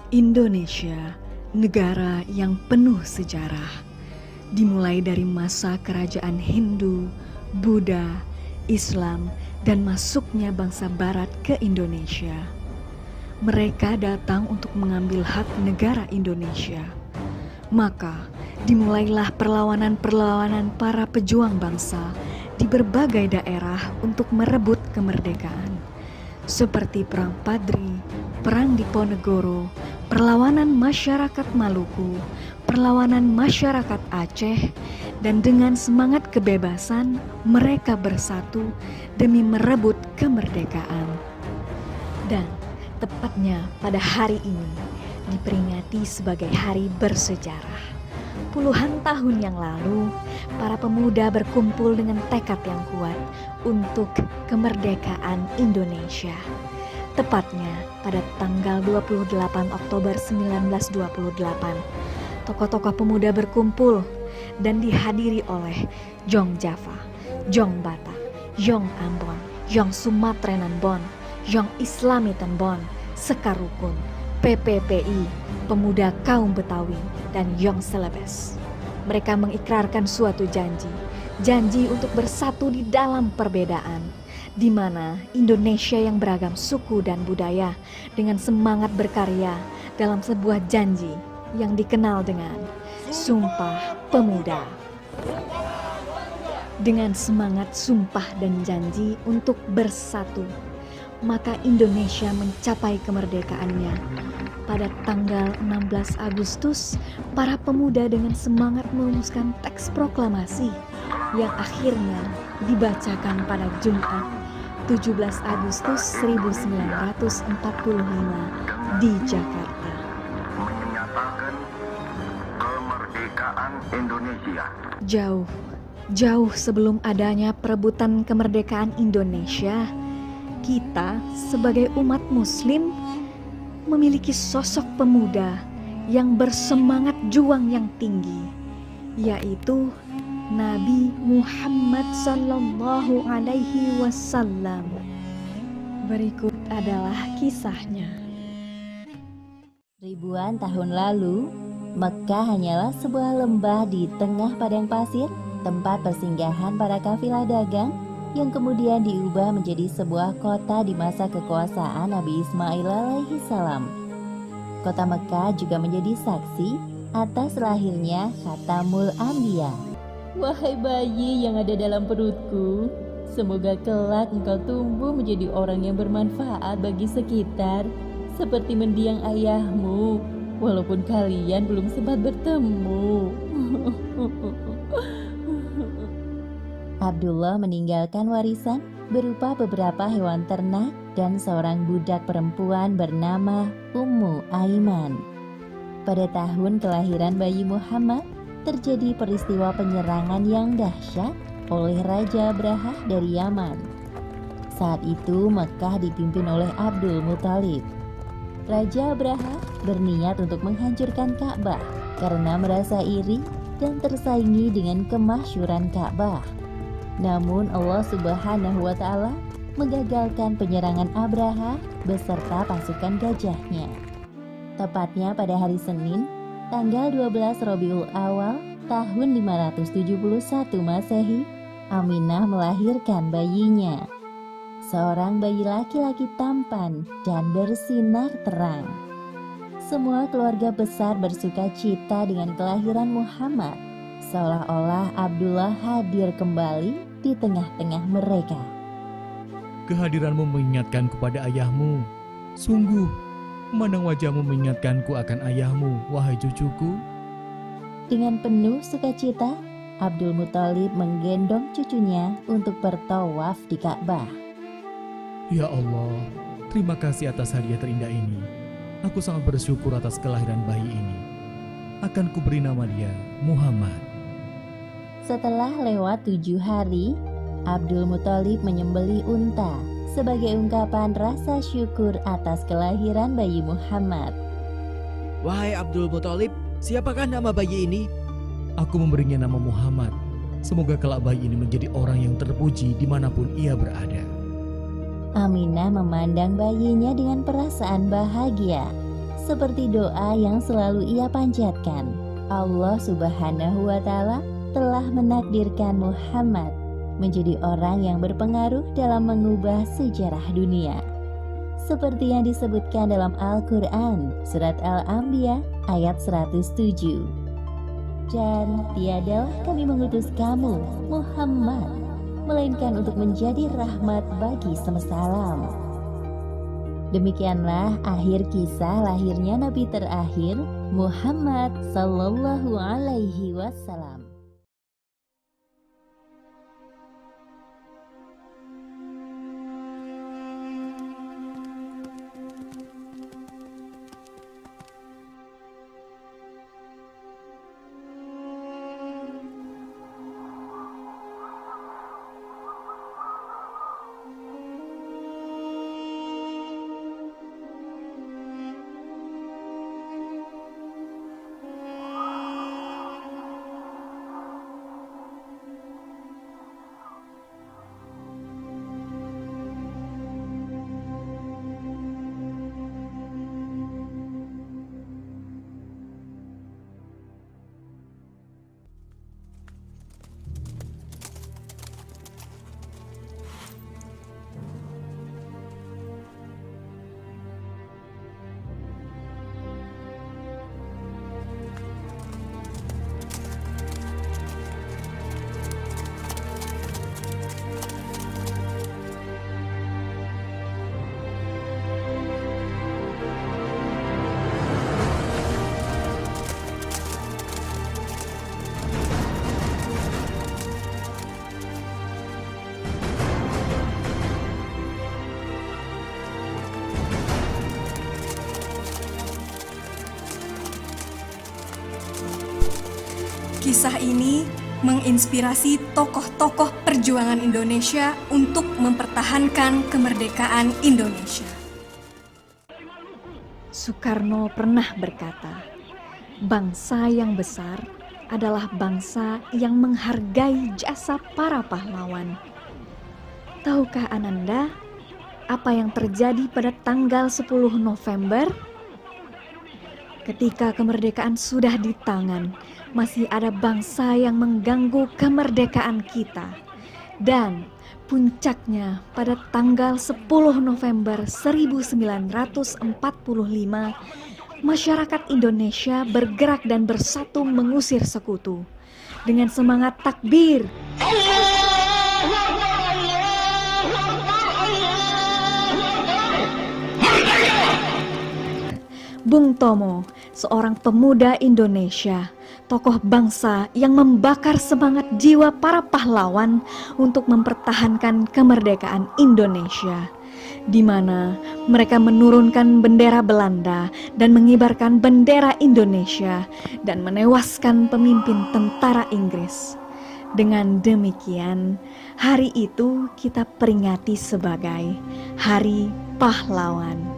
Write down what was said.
Indonesia, negara yang penuh sejarah, dimulai dari masa kerajaan Hindu, Buddha, Islam, dan masuknya bangsa Barat ke Indonesia. Mereka datang untuk mengambil hak negara Indonesia. Maka dimulailah perlawanan-perlawanan para pejuang bangsa di berbagai daerah untuk merebut kemerdekaan, seperti Perang Padri, Perang Diponegoro, perlawanan masyarakat Maluku, perlawanan masyarakat Aceh, dan dengan semangat kebebasan mereka bersatu demi merebut kemerdekaan. Dan tepatnya pada hari ini diperingati sebagai hari bersejarah. Puluhan tahun yang lalu, para pemuda berkumpul dengan tekad yang kuat untuk kemerdekaan Indonesia. Tepatnya pada tanggal 28 Oktober 1928, tokoh-tokoh pemuda berkumpul dan dihadiri oleh Jong Java, Jong Batak, Jong Ambon, Jong Sumatrenan Bon, Jong Islamitan Bon, Sekarukun, PPPI, Pemuda Kaum Betawi, dan Jong Celebes. Mereka mengikrarkan suatu janji untuk bersatu di dalam perbedaan, di mana Indonesia yang beragam suku dan budaya dengan semangat berkarya dalam sebuah janji yang dikenal dengan Sumpah Pemuda. Dengan semangat sumpah dan janji untuk bersatu, maka Indonesia mencapai kemerdekaannya. Pada tanggal 16 Agustus, para pemuda dengan semangat merumuskan teks proklamasi yang akhirnya dibacakan pada Jumat 17 Agustus 1945 di Jakarta. Menyatakan kemerdekaan Indonesia. Jauh sebelum adanya perebutan kemerdekaan Indonesia, kita sebagai umat Muslim memiliki sosok pemuda yang bersemangat juang yang tinggi, yaitu Nabi Muhammad Sallallahu Alaihi Wasallam. Berikut adalah kisahnya. Ribuan tahun lalu, Mekah hanyalah sebuah lembah di tengah padang pasir, tempat persinggahan para kafilah dagang yang kemudian diubah menjadi sebuah kota di masa kekuasaan Nabi Ismail alaihi salam. Kota Mekah juga menjadi saksi atas lahirnya Khatamul Anbiya. Wahai bayi yang ada dalam perutku, semoga kelak engkau tumbuh menjadi orang yang bermanfaat bagi sekitar, seperti mendiang ayahmu, walaupun kalian belum sempat bertemu. Abdullah meninggalkan warisan berupa beberapa hewan ternak dan seorang budak perempuan bernama Ummu Aiman. Pada tahun kelahiran bayi Muhammad, terjadi peristiwa penyerangan yang dahsyat oleh Raja Abrahah dari Yaman. Saat itu Mekah dipimpin oleh Abdul Muthalib. Raja Abrahah berniat untuk menghancurkan Ka'bah karena merasa iri dan tersaingi dengan kemasyhuran Ka'bah. Namun Allah Subhanahu wa Ta'ala menggagalkan penyerangan Abrahah beserta pasukan gajahnya. Tepatnya pada hari Senin, tanggal 12 Rabiul Awal tahun 571 Masehi, Aminah melahirkan bayinya. Seorang bayi laki-laki tampan dan bersinar terang. Semua keluarga besar bersuka cita dengan kelahiran Muhammad, seolah-olah Abdullah hadir kembali di tengah-tengah mereka. Kehadiranmu mengingatkanku pada ayahmu. Sungguh, memandang wajahmu mengingatkanku akan ayahmu, wahai cucuku. Dengan penuh sukacita, Abdul Muthalib menggendong cucunya untuk bertawaf di Ka'bah. Ya Allah, terima kasih atas hadiah terindah ini. Aku sangat bersyukur atas kelahiran bayi ini. Akan kuberi nama dia Muhammad. Setelah lewat 7 hari, Abdul Muthalib menyembelih unta sebagai ungkapan rasa syukur atas kelahiran bayi Muhammad. Wahai Abdul Muthalib, siapakah nama bayi ini? Aku memberinya nama Muhammad. Semoga kelak bayi ini menjadi orang yang terpuji dimanapun ia berada. Aminah memandang bayinya dengan perasaan bahagia. seperti doa yang selalu ia panjatkan. Allah Subhanahu wa Ta'ala telah menakdirkan Muhammad menjadi orang yang berpengaruh dalam mengubah sejarah dunia. Seperti yang disebutkan dalam Al-Quran, Surat Al-Anbiya ayat 107. Dan tiadalah kami mengutus kamu, Muhammad, melainkan untuk menjadi rahmat bagi semesta alam. Demikianlah akhir kisah lahirnya Nabi terakhir, Muhammad Sallallahu Alaihi Wasallam. Kisah ini menginspirasi tokoh-tokoh perjuangan Indonesia untuk mempertahankan kemerdekaan Indonesia. Soekarno pernah berkata, bangsa yang besar adalah bangsa yang menghargai jasa para pahlawan. Tahukah Ananda apa yang terjadi pada tanggal 10 November? Ketika kemerdekaan sudah di tangan, masih ada bangsa yang mengganggu kemerdekaan kita. Dan puncaknya pada tanggal 10 November 1945, masyarakat Indonesia bergerak dan bersatu mengusir sekutu. Dengan semangat takbir, Bung Tomo, seorang pemuda Indonesia, tokoh bangsa yang membakar semangat jiwa para pahlawan untuk mempertahankan kemerdekaan Indonesia, di mana mereka menurunkan bendera Belanda dan mengibarkan bendera Indonesia dan menewaskan pemimpin tentara Inggris. Dengan demikian, hari itu kita peringati sebagai Hari Pahlawan.